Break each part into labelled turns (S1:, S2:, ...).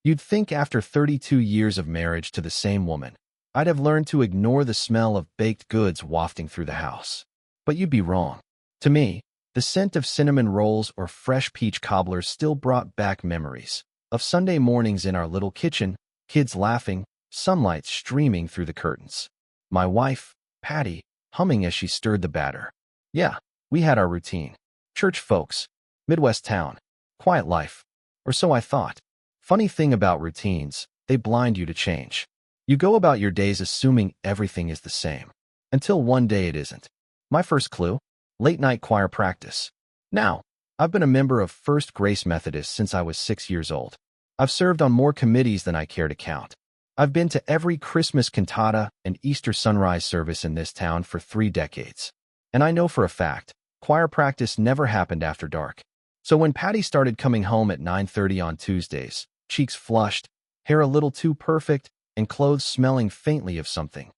S1: You'd think after 32 years of marriage to the same woman, I'd have learned to ignore the smell of baked goods wafting through the house. But you'd be wrong. To me, the scent of cinnamon rolls or fresh peach cobblers still brought back memories of Sunday mornings in our little kitchen, kids laughing, sunlight streaming through the curtains. My wife, Patty, humming as she stirred the batter. Yeah, we had our routine. Church folks, Midwest town, quiet life. Or so I thought. Funny thing about routines, they blind you to change. You go about your days assuming everything is the same. Until one day it isn't. My first clue? Late-night choir practice. Now, I've been a member of First Grace Methodist since I was 6 years old. I've served on more committees than I care to count. I've been to every Christmas cantata and Easter sunrise service in this town for 3 decades. And I know for a fact, choir practice never happened after dark. So when Patty started coming home at 9:30 on Tuesdays, cheeks flushed, hair a little too perfect, and clothes smelling faintly of something,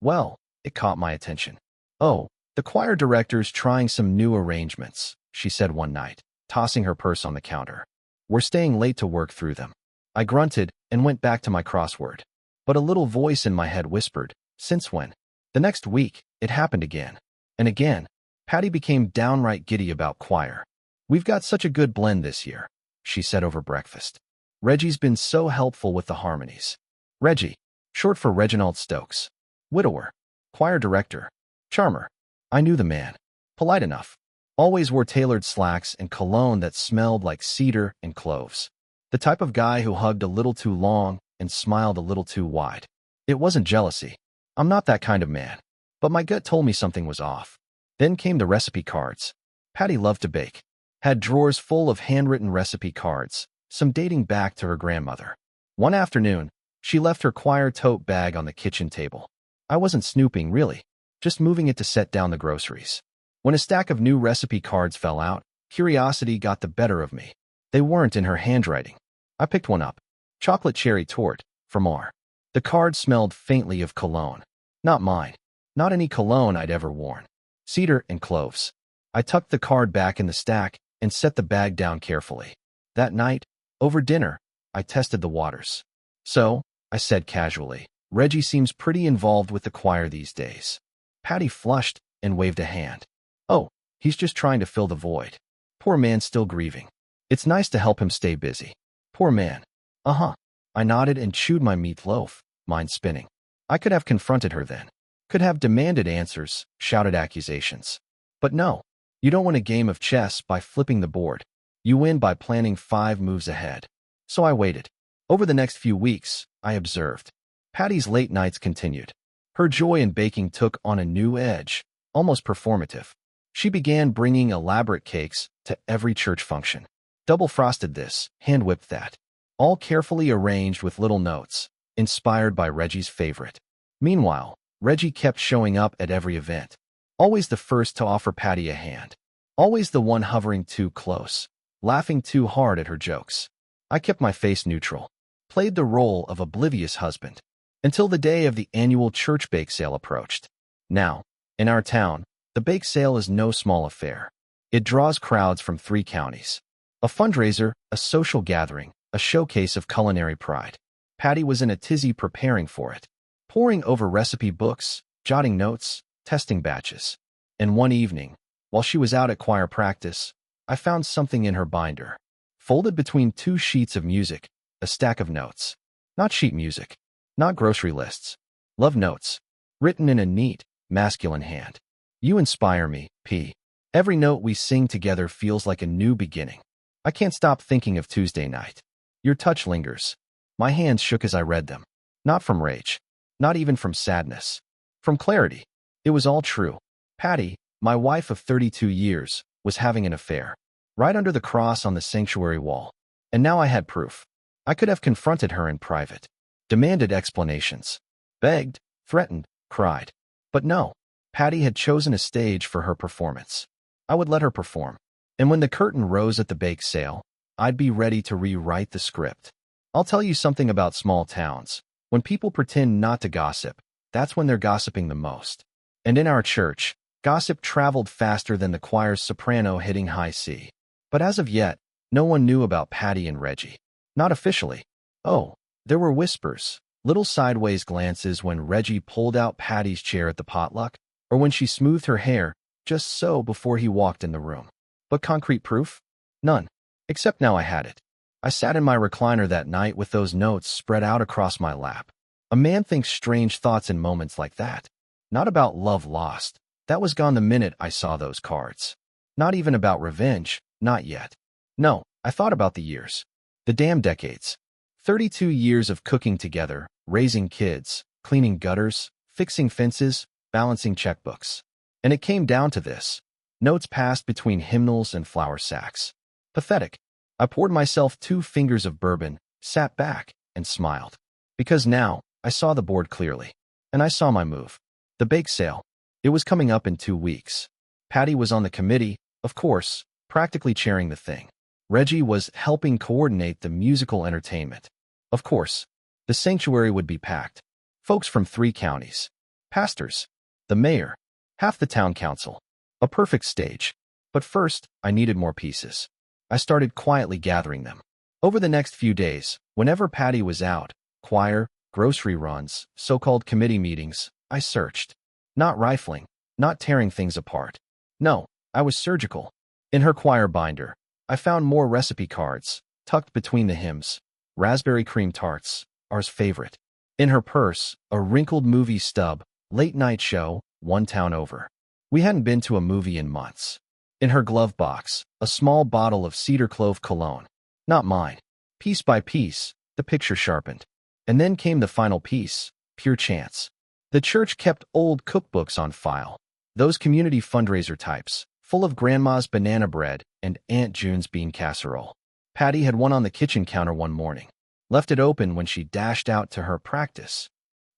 S1: well, it caught my attention. "Oh, the choir director's trying some new arrangements," she said one night, tossing her purse on the counter. "We're staying late to work through them." I grunted and went back to my crossword. But a little voice in my head whispered, "Since when?" The next week, it happened again. And again, Patty became downright giddy about choir. "We've got such a good blend this year," she said over breakfast. "Reggie's been so helpful with the harmonies." Reggie, short for Reginald Stokes. Widower. Choir director. Charmer. I knew the man. Polite enough. Always wore tailored slacks and cologne that smelled like cedar and cloves. The type of guy who hugged a little too long and smiled a little too wide. It wasn't jealousy. I'm not that kind of man. But my gut told me something was off. Then came the recipe cards. Patty loved to bake. Had drawers full of handwritten recipe cards, some dating back to her grandmother. One afternoon, she left her choir tote bag on the kitchen table. I wasn't snooping, really, just moving it to set down the groceries. When a stack of new recipe cards fell out, curiosity got the better of me. They weren't in her handwriting. I picked one up. Chocolate cherry tort, from R. The card smelled faintly of cologne. Not mine. Not any cologne I'd ever worn. Cedar and cloves. I tucked the card back in the stack and set the bag down carefully. That night, over dinner, I tested the waters. "So," I said casually, "Reggie seems pretty involved with the choir these days." Patty flushed and waved a hand. "Oh, he's just trying to fill the void. Poor man's still grieving. It's nice to help him stay busy." "Poor man." "Uh-huh." I nodded and chewed my meatloaf, mind spinning. I could have confronted her then. Could have demanded answers, shouted accusations. But no, you don't win a game of chess by flipping the board. You win by planning 5 moves ahead. So I waited. Over the next few weeks, I observed. Patty's late nights continued. Her joy in baking took on a new edge, almost performative. She began bringing elaborate cakes to every church function. Double frosted this, hand-whipped that. All carefully arranged with little notes, inspired by Reggie's favorite. Meanwhile, Reggie kept showing up at every event. Always the first to offer Patty a hand. Always the one hovering too close, laughing too hard at her jokes. I kept my face neutral, played the role of oblivious husband, until the day of the annual church bake sale approached. Now, in our town, the bake sale is no small affair. It draws crowds from 3 counties. A fundraiser, a social gathering, a showcase of culinary pride. Patty was in a tizzy preparing for it, poring over recipe books, jotting notes, testing batches. And one evening, while she was out at choir practice, I found something in her binder. Folded between 2 sheets of music, a stack of notes. Not sheet music, not grocery lists. Love notes, written in a neat, masculine hand. "You inspire me, P. Every note we sing together feels like a new beginning. I can't stop thinking of Tuesday night. Your touch lingers." My hands shook as I read them. Not from rage. Not even from sadness. From clarity. It was all true. Patty, my wife of 32 years, was having an affair. Right under the cross on the sanctuary wall. And now I had proof. I could have confronted her in private. Demanded explanations. Begged, threatened, cried. But no. Patty had chosen a stage for her performance. I would let her perform. And when the curtain rose at the bake sale, I'd be ready to rewrite the script. I'll tell you something about small towns. When people pretend not to gossip, that's when they're gossiping the most. And in our church, gossip traveled faster than the choir's soprano hitting high C. But as of yet, no one knew about Patty and Reggie. Not officially. Oh, there were whispers, little sideways glances when Reggie pulled out Patty's chair at the potluck, or when she smoothed her hair just so before he walked in the room. But concrete proof? None. Except now I had it. I sat in my recliner that night with those notes spread out across my lap. A man thinks strange thoughts in moments like that. Not about love lost. That was gone the minute I saw those cards. Not even about revenge. Not yet. No, I thought about the years. The damn decades. 32 years of cooking together, raising kids, cleaning gutters, fixing fences, balancing checkbooks. And it came down to this. Notes passed between hymnals and flour sacks. Pathetic. I poured myself 2 fingers of bourbon, sat back, and smiled. Because now, I saw the board clearly. And I saw my move. The bake sale. It was coming up in 2 weeks. Patty was on the committee, of course, practically chairing the thing. Reggie was helping coordinate the musical entertainment. Of course, the sanctuary would be packed. Folks from 3 counties. Pastors. The mayor. Half the town council. A perfect stage. But first, I needed more pieces. I started quietly gathering them. Over the next few days, whenever Patty was out, choir, grocery runs, so-called committee meetings, I searched. Not rifling, not tearing things apart. No, I was surgical. In her choir binder, I found more recipe cards, tucked between the hymns. Raspberry cream tarts, ours favorite. In her purse, a wrinkled movie stub, late night show, one town over. We hadn't been to a movie in months. In her glove box, a small bottle of cedar clove cologne. Not mine. Piece by piece, the picture sharpened. And then came the final piece, pure chance. The church kept old cookbooks on file. Those community fundraiser types, full of Grandma's banana bread and Aunt June's bean casserole. Patty had one on the kitchen counter one morning. Left it open when she dashed out to her practice.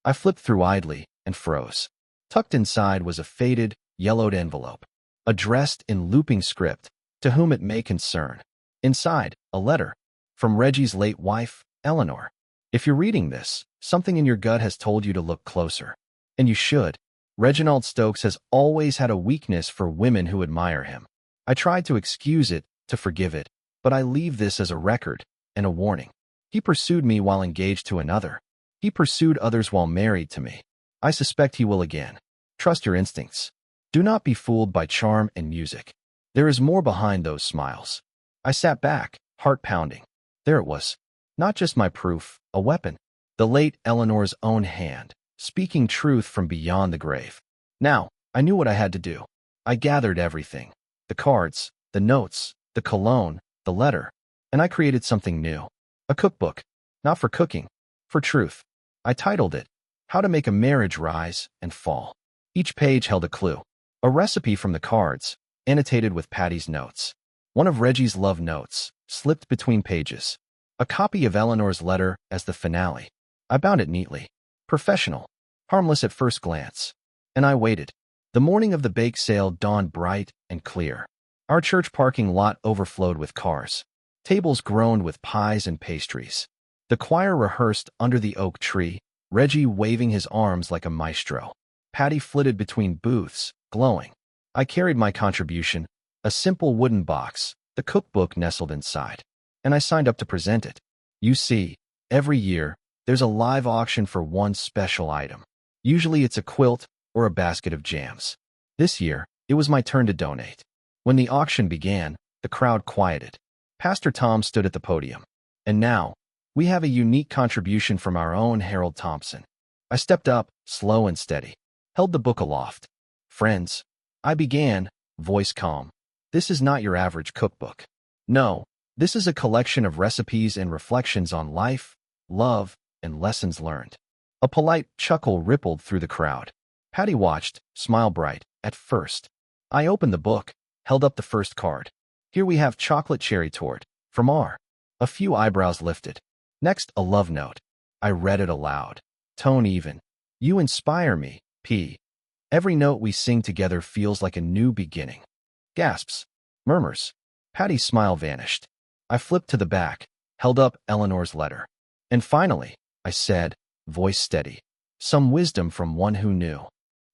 S1: I flipped through idly and froze. Tucked inside was a faded, yellowed envelope, addressed in looping script, to whom it may concern. Inside, a letter. From Reggie's late wife, Eleanor. If you're reading this, something in your gut has told you to look closer. And you should. Reginald Stokes has always had a weakness for women who admire him. I tried to excuse it, to forgive it, but I leave this as a record and a warning. He pursued me while engaged to another. He pursued others while married to me. I suspect he will again. Trust your instincts. Do not be fooled by charm and music. There is more behind those smiles. I sat back, heart pounding. There it was. Not just my proof, a weapon. The late Eleanor's own hand, speaking truth from beyond the grave. Now, I knew what I had to do. I gathered everything. The cards, the notes, the cologne, the letter. And I created something new. A cookbook. Not for cooking. For truth. I titled it, How to Make a Marriage Rise and Fall. Each page held a clue. A recipe from the cards, annotated with Patty's notes. One of Reggie's love notes, slipped between pages. A copy of Eleanor's letter as the finale. I bound it neatly. Professional. Harmless at first glance. And I waited. The morning of the bake sale dawned bright and clear. Our church parking lot overflowed with cars. Tables groaned with pies and pastries. The choir rehearsed under the oak tree, Reggie waving his arms like a maestro. Patty flitted between booths, glowing. I carried my contribution, a simple wooden box, the cookbook nestled inside. And I signed up to present it. You see, every year, there's a live auction for one special item. Usually it's a quilt or a basket of jams. This year, it was my turn to donate. When the auction began, the crowd quieted. Pastor Tom stood at the podium. And now, we have a unique contribution from our own Harold Thompson. I stepped up, slow and steady, held the book aloft. Friends, I began, voice calm. This is not your average cookbook. No, this is a collection of recipes and reflections on life, love, and lessons learned. A polite chuckle rippled through the crowd. Patty watched, smile bright, at first. I opened the book, held up the first card. Here we have chocolate cherry tort, from R. A few eyebrows lifted. Next, a love note. I read it aloud. Tone even. You inspire me, P. Every note we sing together feels like a new beginning. Gasps. Murmurs. Patty's smile vanished. I flipped to the back, held up Eleanor's letter. And finally, I said, voice steady, some wisdom from one who knew.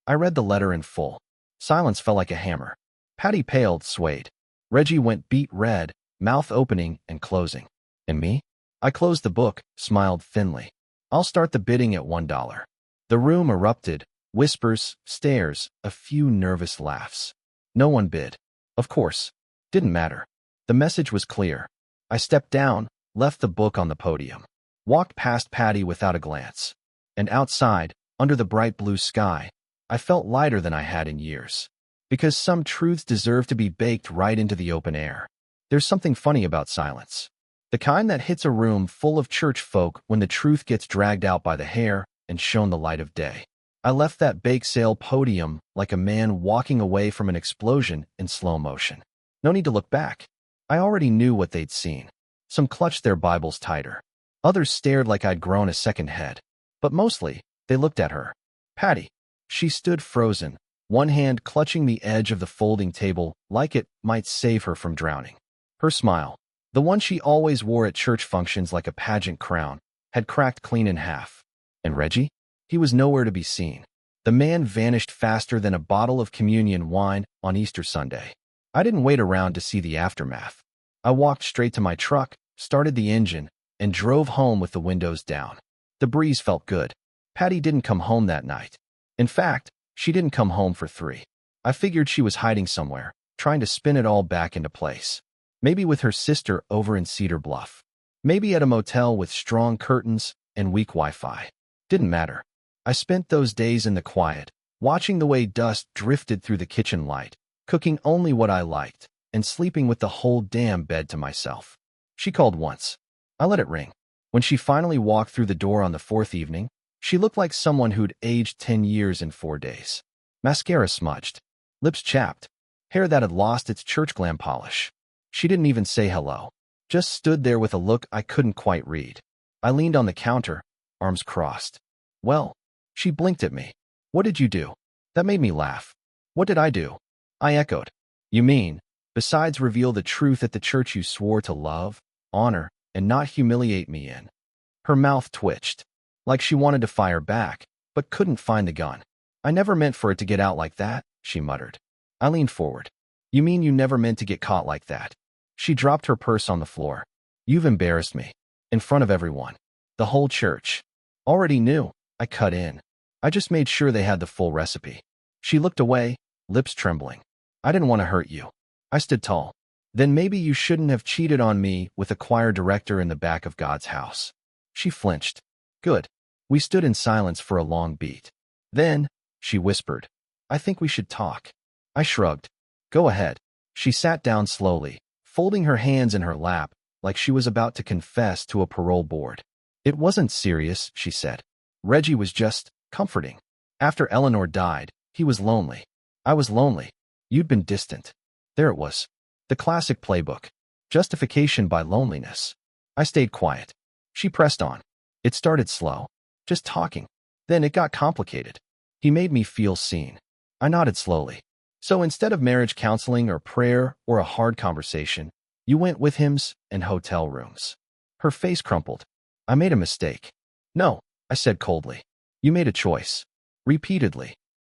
S1: I read the letter in full. Silence fell like a hammer. Patty paled, swayed. Reggie went beet red, mouth opening and closing. And me? I closed the book, smiled thinly. I'll start the bidding at $1. The room erupted, whispers, stares, a few nervous laughs. No one bid. Of course. Didn't matter. The message was clear. I stepped down, left the book on the podium, walked past Patty without a glance. And outside, under the bright blue sky, I felt lighter than I had in years. Because some truths deserve to be baked right into the open air. There's something funny about silence. The kind that hits a room full of church folk when the truth gets dragged out by the hair and shown the light of day. I left that bake sale podium like a man walking away from an explosion in slow motion. No need to look back. I already knew what they'd seen. Some clutched their Bibles tighter. Others stared like I'd grown a second head. But mostly, they looked at her. Patty. She stood frozen, one hand clutching the edge of the folding table like it might save her from drowning. Her smile, the one she always wore at church functions like a pageant crown, had cracked clean in half. And Reggie? He was nowhere to be seen. The man vanished faster than a bottle of communion wine on Easter Sunday. I didn't wait around to see the aftermath. I walked straight to my truck, started the engine, and drove home with the windows down. The breeze felt good. Patty didn't come home that night. In fact, she didn't come home for 3. I figured she was hiding somewhere, trying to spin it all back into place. Maybe with her sister over in Cedar Bluff. Maybe at a motel with strong curtains and weak Wi-Fi. Didn't matter. I spent those days in the quiet, watching the way dust drifted through the kitchen light, cooking only what I liked, and sleeping with the whole damn bed to myself. She called once. I let it ring. When she finally walked through the door on the 4th evening, she looked like someone who'd aged 10 years in 4 days. Mascara smudged, lips chapped, hair that had lost its church glam polish. She didn't even say hello, just stood there with a look I couldn't quite read. I leaned on the counter, arms crossed. Well, she blinked at me. What did you do? That made me laugh. What did I do? I echoed. You mean, besides reveal the truth at the church you swore to love, honor, and not humiliate me in? Her mouth twitched, like she wanted to fire back, but couldn't find the gun. I never meant for it to get out like that, she muttered. I leaned forward. You mean you never meant to get caught like that? She dropped her purse on the floor. You've embarrassed me. In front of everyone. The whole church. Already knew. I cut in. I just made sure they had the full recipe. She looked away, lips trembling. I didn't want to hurt you. I stood tall. Then maybe you shouldn't have cheated on me with a choir director in the back of God's house. She flinched. Good. We stood in silence for a long beat. Then, she whispered, I think we should talk. I shrugged. Go ahead. She sat down slowly, folding her hands in her lap, like she was about to confess to a parole board. It wasn't serious, she said. Reggie was just comforting. After Eleanor died, he was lonely. I was lonely. You'd been distant. There it was. The classic playbook. Justification by loneliness. I stayed quiet. She pressed on. It started slow. Just talking. Then it got complicated. He made me feel seen. I nodded slowly. So instead of marriage counseling or prayer or a hard conversation, you went with hymns and hotel rooms. Her face crumpled. I made a mistake. No, I said coldly. You made a choice. Repeatedly.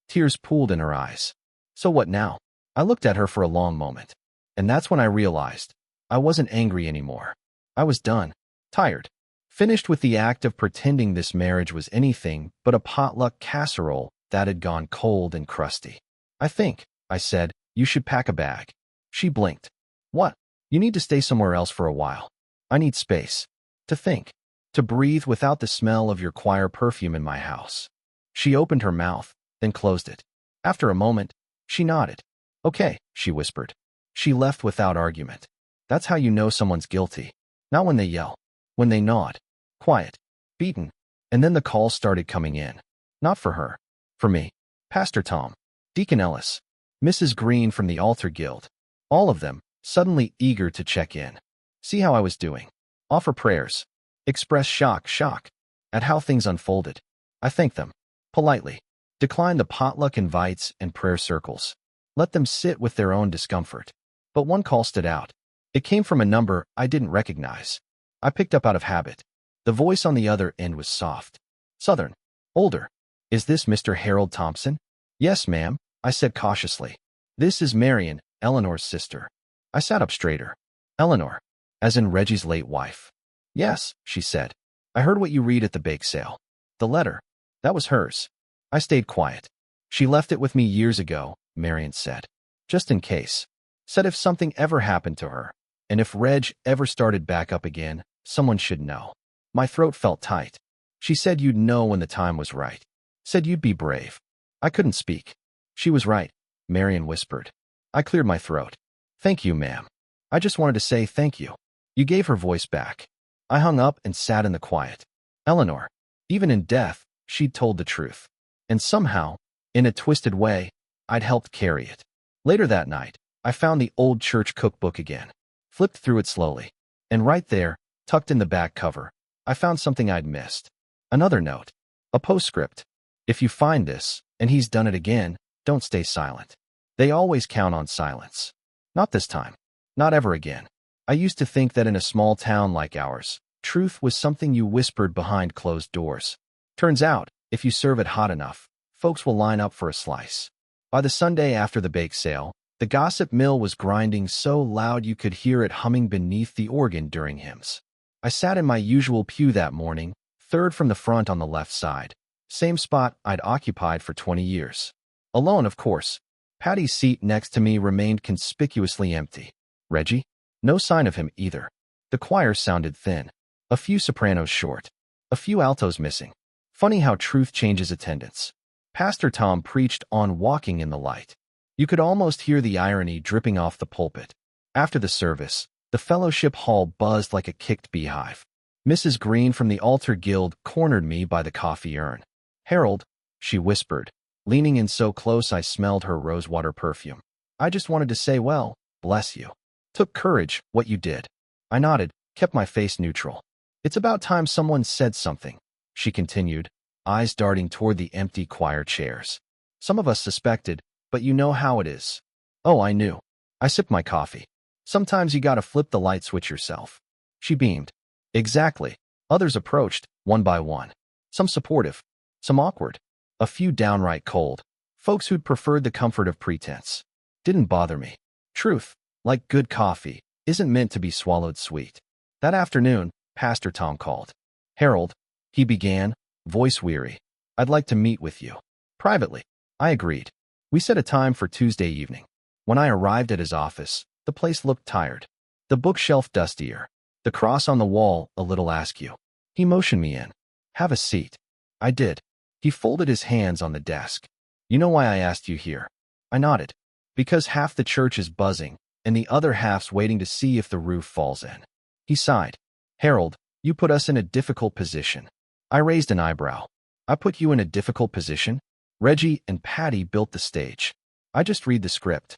S1: Tears pooled in her eyes. So what now? I looked at her for a long moment. And that's when I realized I wasn't angry anymore. I was done. Tired. Finished with the act of pretending this marriage was anything but a potluck casserole that had gone cold and crusty. I think, I said, you should pack a bag. She blinked. What? You need to stay somewhere else for a while. I need space. To think. To breathe without the smell of your choir perfume in my house. She opened her mouth, then closed it. After a moment, she nodded. Okay, she whispered. She left without argument. That's how you know someone's guilty. Not when they yell. When they nod. Quiet. Beaten. And then the calls started coming in. Not for her. For me. Pastor Tom. Deacon Ellis. Mrs. Green from the Altar Guild. All of them, suddenly eager to check in. See how I was doing. Offer prayers. Express shock, at how things unfolded. I thanked them. Politely. Declined the potluck invites and prayer circles. Let them sit with their own discomfort. But one call stood out. It came from a number I didn't recognize. I picked up out of habit. The voice on the other end was soft. Southern. Older. Is this Mr. Harold Thompson? Yes, ma'am, I said cautiously. This is Marion, Eleanor's sister. I sat up straighter. Eleanor. As in Reggie's late wife. Yes, she said. I heard what you read at the bake sale. The letter. That was hers. I stayed quiet. She left it with me years ago, Marion said. Just in case. Said if something ever happened to her, and if Reg ever started back up again, someone should know. My throat felt tight. She said you'd know when the time was right. Said you'd be brave. I couldn't speak. She was right, Marion whispered. I cleared my throat. Thank you, ma'am. I just wanted to say thank you. You gave her voice back. I hung up and sat in the quiet. Eleanor. Even in death, she'd told the truth. And somehow, in a twisted way, I'd helped carry it. Later that night, I found the old church cookbook again. Flipped through it slowly. And right there, tucked in the back cover, I found something I'd missed. Another note. A postscript. If you find this, and he's done it again, don't stay silent. They always count on silence. Not this time. Not ever again. I used to think that in a small town like ours, truth was something you whispered behind closed doors. Turns out, if you serve it hot enough, folks will line up for a slice. By the Sunday after the bake sale, the gossip mill was grinding so loud you could hear it humming beneath the organ during hymns. I sat in my usual pew that morning, third from the front on the left side. Same spot I'd occupied for 20 years. Alone, of course. Patty's seat next to me remained conspicuously empty. Reggie? No sign of him either. The choir sounded thin. A few sopranos short. A few altos missing. Funny how truth changes attendance. Pastor Tom preached on walking in the light. You could almost hear the irony dripping off the pulpit. After the service, the fellowship hall buzzed like a kicked beehive. Mrs. Green from the altar guild cornered me by the coffee urn. Harold, she whispered, leaning in so close I smelled her rosewater perfume. I just wanted to say, well, bless you. Took courage, what you did. I nodded, kept my face neutral. It's about time someone said something, she continued, eyes darting toward the empty choir chairs. Some of us suspected, but you know how it is. Oh, I knew. I sipped my coffee. Sometimes you gotta flip the light switch yourself. She beamed. Exactly. Others approached, one by one. Some supportive, some awkward, a few downright cold. Folks who'd preferred the comfort of pretense. Didn't bother me. Truth, like good coffee, isn't meant to be swallowed sweet. That afternoon, Pastor Tom called. Harold, he began, voice weary. I'd like to meet with you. Privately. I agreed. We set a time for Tuesday evening. When I arrived at his office, the place looked tired. The bookshelf dustier. The cross on the wall a little askew. He motioned me in. Have a seat. I did. He folded his hands on the desk. You know why I asked you here? I nodded. Because half the church is buzzing, and the other half's waiting to see if the roof falls in. He sighed. Harold, you put us in a difficult position. I raised an eyebrow. I put you in a difficult position? Reggie and Patty built the stage. I just read the script.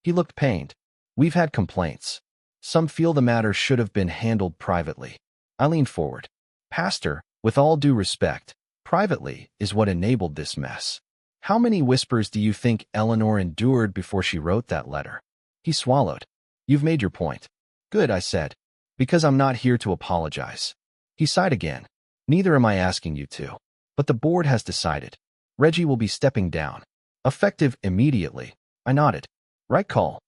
S1: He looked pained. We've had complaints. Some feel the matter should have been handled privately. I leaned forward. Pastor, with all due respect, privately is what enabled this mess. How many whispers do you think Eleanor endured before she wrote that letter? He swallowed. You've made your point. Good, I said. Because I'm not here to apologize. He sighed again. Neither am I asking you to. But the board has decided. Reggie will be stepping down. Effective immediately. I nodded. Right call.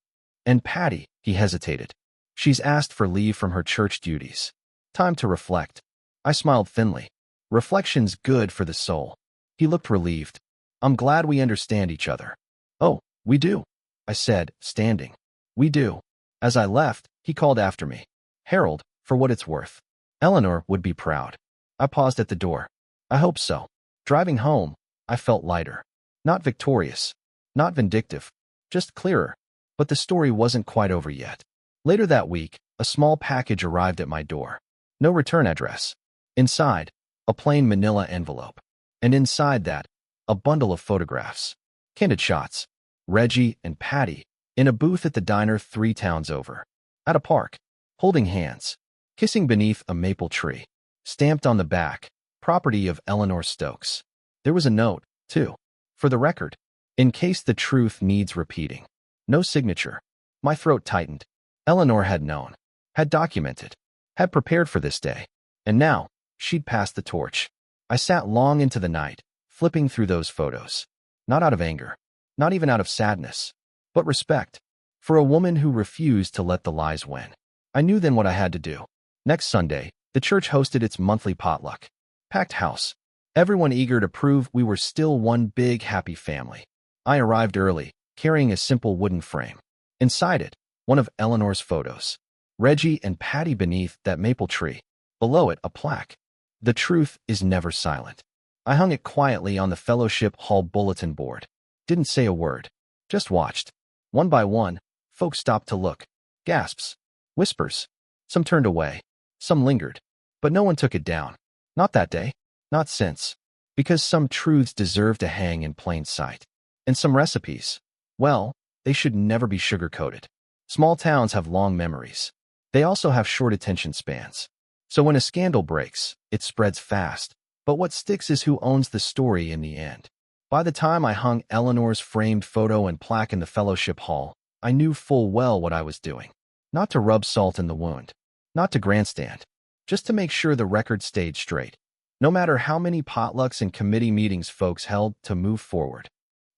S1: And Patty, he hesitated. She's asked for leave from her church duties. Time to reflect. I smiled thinly. Reflection's good for the soul. He looked relieved. I'm glad we understand each other. Oh, we do, I said, standing. We do. As I left, he called after me. Harold, for what it's worth. Eleanor would be proud. I paused at the door. I hope so. Driving home, I felt lighter. Not victorious. Not vindictive. Just clearer. But the story wasn't quite over yet. Later that week, a small package arrived at my door. No return address. Inside, a plain manila envelope. And inside that, a bundle of photographs. Candid shots. Reggie and Patty, in a booth at the diner 3 towns over. At a park. Holding hands. Kissing beneath a maple tree. Stamped on the back, property of Eleanor Stokes. There was a note, too. For the record. In case the truth needs repeating. No signature. My throat tightened. Eleanor had known. Had documented. Had prepared for this day. And now, she'd passed the torch. I sat long into the night, flipping through those photos. Not out of anger. Not even out of sadness. But respect. For a woman who refused to let the lies win. I knew then what I had to do. Next Sunday, the The church hosted its monthly potluck. Packed house. Everyone eager to prove we were still one big happy family. I arrived early, carrying a simple wooden frame. Inside it, one of Eleanor's photos. Reggie and Patty beneath that maple tree. Below it, a plaque. The truth is never silent. I hung it quietly on the fellowship hall bulletin board. Didn't say a word. Just watched. One by one, folks stopped to look. Gasps. Whispers. Some turned away. Some lingered. But no one took it down. Not that day. Not since. Because some truths deserve to hang in plain sight. And some recipes, well, they should never be sugar-coated. Small towns have long memories. They also have short attention spans. So when a scandal breaks, it spreads fast. But what sticks is who owns the story in the end. By the time I hung Eleanor's framed photo and plaque in the fellowship hall, I knew full well what I was doing. Not to rub salt in the wound. Not to grandstand. Just to make sure the record stayed straight. No matter how many potlucks and committee meetings folks held to move forward.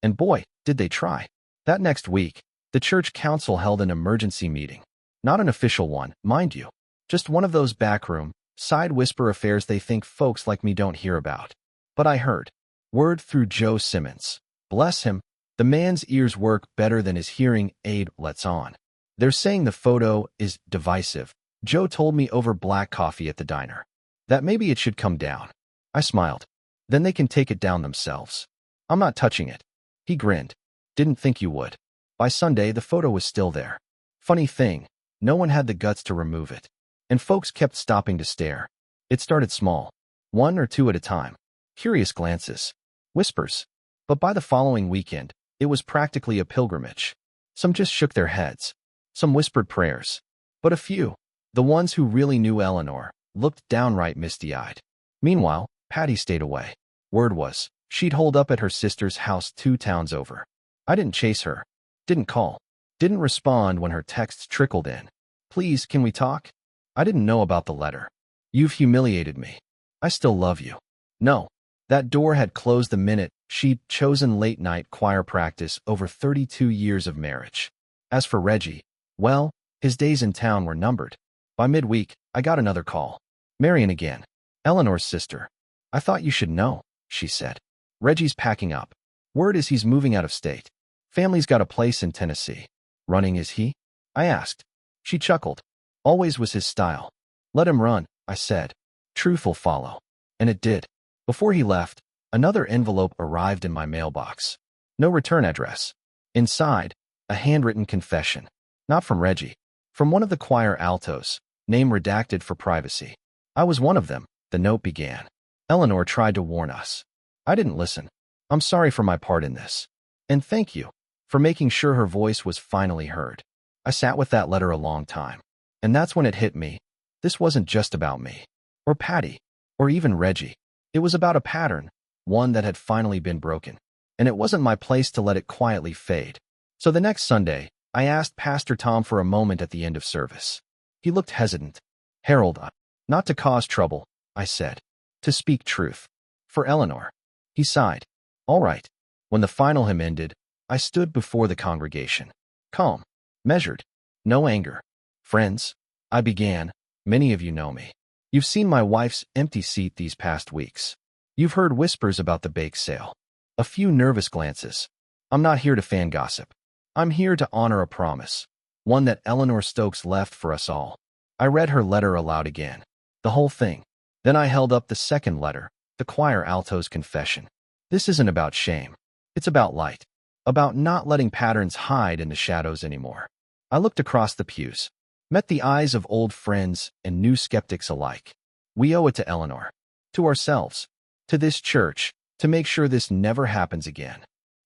S1: And boy, did they try. That next week, the church council held an emergency meeting. Not an official one, mind you. Just one of those backroom, side whisper affairs they think folks like me don't hear about. But I heard. Word through Joe Simmons. Bless him, the man's ears work better than his hearing aid lets on. They're saying the photo is divisive. Joe told me over black coffee at the diner. That maybe it should come down. I smiled. Then they can take it down themselves. I'm not touching it. He grinned. Didn't think you would. By Sunday, the photo was still there. Funny thing, no one had the guts to remove it. And folks kept stopping to stare. It started small. One or two at a time. Curious glances. Whispers. But by the following weekend, it was practically a pilgrimage. Some just shook their heads. Some whispered prayers. But a few, the ones who really knew Eleanor, looked downright misty-eyed. Meanwhile, Patty stayed away. Word was, she'd holed up at her sister's house 2 towns over. I didn't chase her. Didn't call. Didn't respond when her texts trickled in. Please, can we talk? I didn't know about the letter. You've humiliated me. I still love you. No. That door had closed the minute she'd chosen late-night choir practice over 32 years of marriage. As for Reggie, well, his days in town were numbered. By midweek, I got another call. Marion again. Eleanor's sister. I thought you should know, she said. Reggie's packing up. Word is he's moving out of state. Family's got a place in Tennessee. Running is he? I asked. She chuckled. Always was his style. Let him run, I said. Truth will follow. And it did. Before he left, another envelope arrived in my mailbox. No return address. Inside, a handwritten confession. Not from Reggie. From one of the choir altos, name redacted for privacy. I was one of them, the note began. Eleanor tried to warn us. I didn't listen. I'm sorry for my part in this. And thank you for making sure her voice was finally heard. I sat with that letter a long time. And that's when it hit me. This wasn't just about me. Or Patty. Or even Reggie. It was about a pattern, one that had finally been broken. And it wasn't my place to let it quietly fade. So the next Sunday, I asked Pastor Tom for a moment at the end of service. He looked hesitant. Harold, not to cause trouble, I said. To speak truth. For Eleanor. He sighed. All right. When the final hymn ended, I stood before the congregation. Calm. Measured. No anger. Friends, I began, many of you know me. You've seen my wife's empty seat these past weeks. You've heard whispers about the bake sale. A few nervous glances. I'm not here to fan gossip. I'm here to honor a promise. One that Eleanor Stokes left for us all. I read her letter aloud again. The whole thing. Then I held up the second letter, the choir alto's confession. This isn't about shame. It's about light. About not letting patterns hide in the shadows anymore. I looked across the pews. Met the eyes of old friends and new skeptics alike. We owe it to Eleanor. To ourselves. To this church. To make sure this never happens again.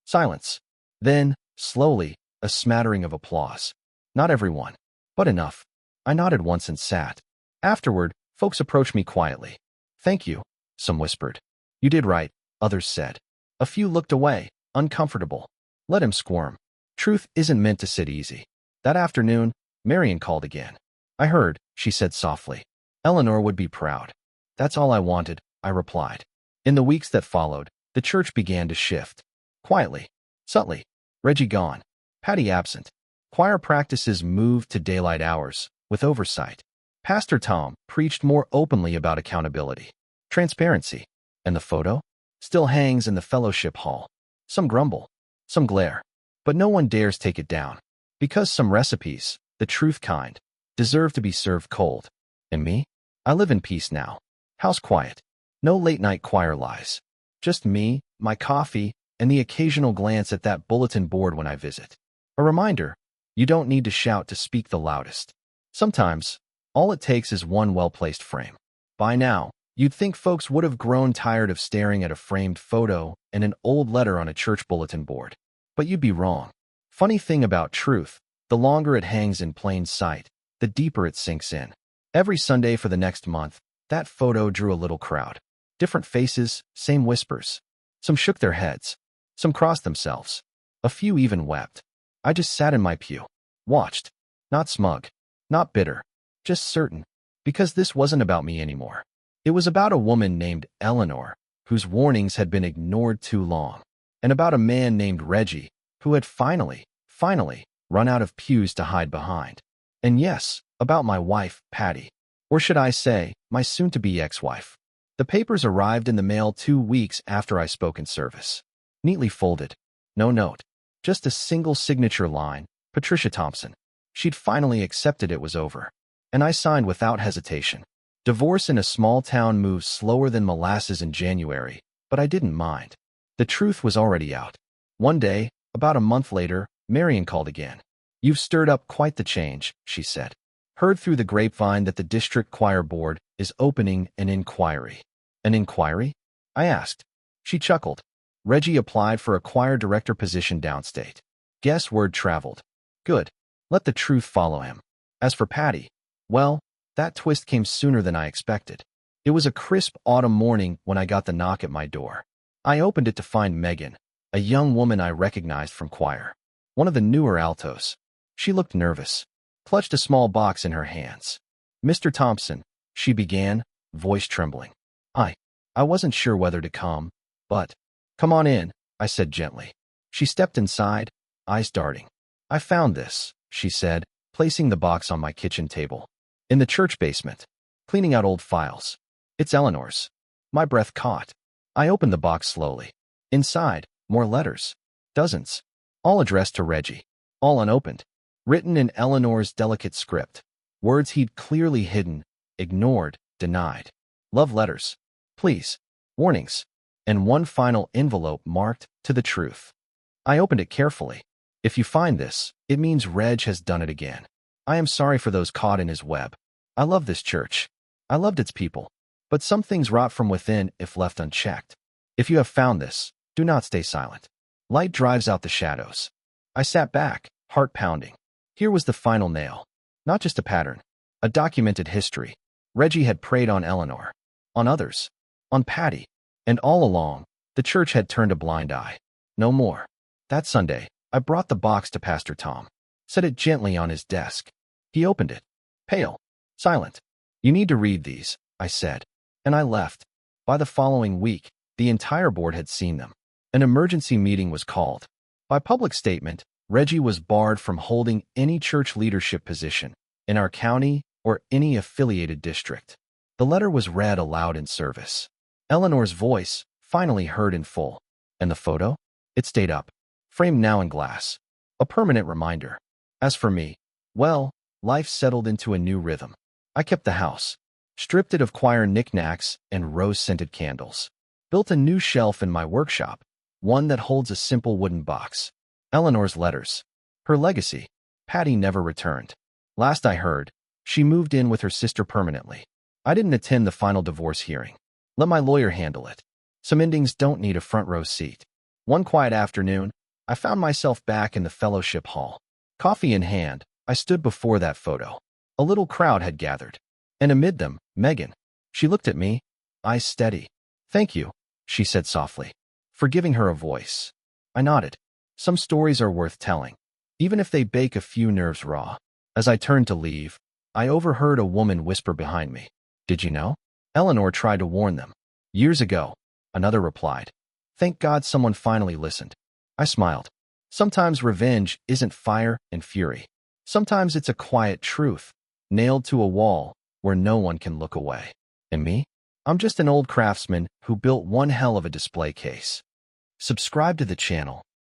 S1: Silence. Then, slowly, a smattering of applause. Not everyone. But enough. I nodded once and sat. Afterward, folks approached me quietly. Thank you, some whispered. You did right, others said. A few looked away, uncomfortable. Let him squirm. Truth isn't meant to sit easy. That afternoon, Marion called again. I heard, she said softly. Eleanor would be proud. That's all I wanted, I replied. In the weeks that followed, the church began to shift. Quietly. Subtly. Reggie gone. Patty absent. Choir practices moved to daylight hours, with oversight. Pastor Tom preached more openly about accountability, transparency, and the photo still hangs in the fellowship hall. Some grumble, some glare, but no one dares take it down, because some recipes, the truth kind, deserve to be served cold. And me? I live in peace now. House quiet. No late-night choir lies. Just me, my coffee, and the occasional glance at that bulletin board when I visit. A reminder, you don't need to shout to speak the loudest. Sometimes, all it takes is one well-placed frame. By now, you'd think folks would have grown tired of staring at a framed photo and an old letter on a church bulletin board. But you'd be wrong. Funny thing about truth, the longer it hangs in plain sight, the deeper it sinks in. Every Sunday for the next month, that photo drew a little crowd. Different faces, same whispers. Some shook their heads. Some crossed themselves. A few even wept. I just sat in my pew. Watched. Not smug. Not bitter. Just certain. Because this wasn't about me anymore. It was about a woman named Eleanor, whose warnings had been ignored too long. And about a man named Reggie, who had finally run out of pews to hide behind. And yes, about my wife, Patty. Or should I say, my soon-to-be ex-wife. The papers arrived in the mail 2 weeks after I spoke in service. Neatly folded. No note. Just a single signature line, Patricia Thompson. She'd finally accepted it was over. And I signed without hesitation. Divorce in a small town moves slower than molasses in January, but I didn't mind. The truth was already out. One day, about a month later, Marion called again. You've stirred up quite the change, she said. Heard through the grapevine that the district choir board is opening an inquiry. An inquiry? I asked. She chuckled. Reggie applied for a choir director position downstate. Guess word traveled. Good. Let the truth follow him. As for Patty, well, that twist came sooner than I expected. It was a crisp autumn morning when I got the knock at my door. I opened it to find Megan, a young woman I recognized from choir. One of the newer altos. She looked nervous, clutched a small box in her hands. Mr. Thompson, she began, voice trembling. I wasn't sure whether to come, but, come on in, I said gently. She stepped inside, eyes darting. I found this, she said, placing the box on my kitchen table. In the church basement, cleaning out old files. It's Eleanor's. My breath caught. I opened the box slowly. Inside, more letters. Dozens. All addressed to Reggie. All unopened. Written in Eleanor's delicate script. Words he'd clearly hidden, ignored, denied. Love letters. Please. Warnings. And one final envelope marked, to the truth. I opened it carefully. If you find this, it means Reg has done it again. I am sorry for those caught in his web. I love this church. I loved its people. But some things rot from within if left unchecked. If you have found this, do not stay silent. Light drives out the shadows. I sat back, heart pounding. Here was the final nail. Not just a pattern. A documented history. Reggie had preyed on Eleanor. On others. On Patty. And all along, the church had turned a blind eye. No more. That Sunday, I brought the box to Pastor Tom. Set it gently on his desk. He opened it. Pale. Silent. You need to read these, I said. And I left. By the following week, the entire board had seen them. An emergency meeting was called. By public statement, Reggie was barred from holding any church leadership position in our county or any affiliated district. The letter was read aloud in service. Eleanor's voice, finally heard in full. And the photo? It stayed up, framed now in glass. A permanent reminder. As for me, well, life settled into a new rhythm. I kept the house, stripped it of choir knickknacks and rose-scented candles. Built a new shelf in my workshop, one that holds a simple wooden box. Eleanor's letters. Her legacy. Patty never returned. Last I heard, she moved in with her sister permanently. I didn't attend the final divorce hearing. Let my lawyer handle it. Some endings don't need a front row seat. One quiet afternoon, I found myself back in the fellowship hall. Coffee in hand, I stood before that photo. A little crowd had gathered. And amid them, Megan. She looked at me, eyes steady. Thank you, she said softly, for giving her a voice. I nodded. Some stories are worth telling, even if they bake a few nerves raw. As I turned to leave, I overheard a woman whisper behind me. Did you know? Eleanor tried to warn them. Years ago, another replied. Thank God someone finally listened. I smiled. Sometimes revenge isn't fire and fury. Sometimes it's a quiet truth, nailed to a wall, where no one can look away. And me? I'm just an old craftsman who built one hell of a display case. Subscribe to the channel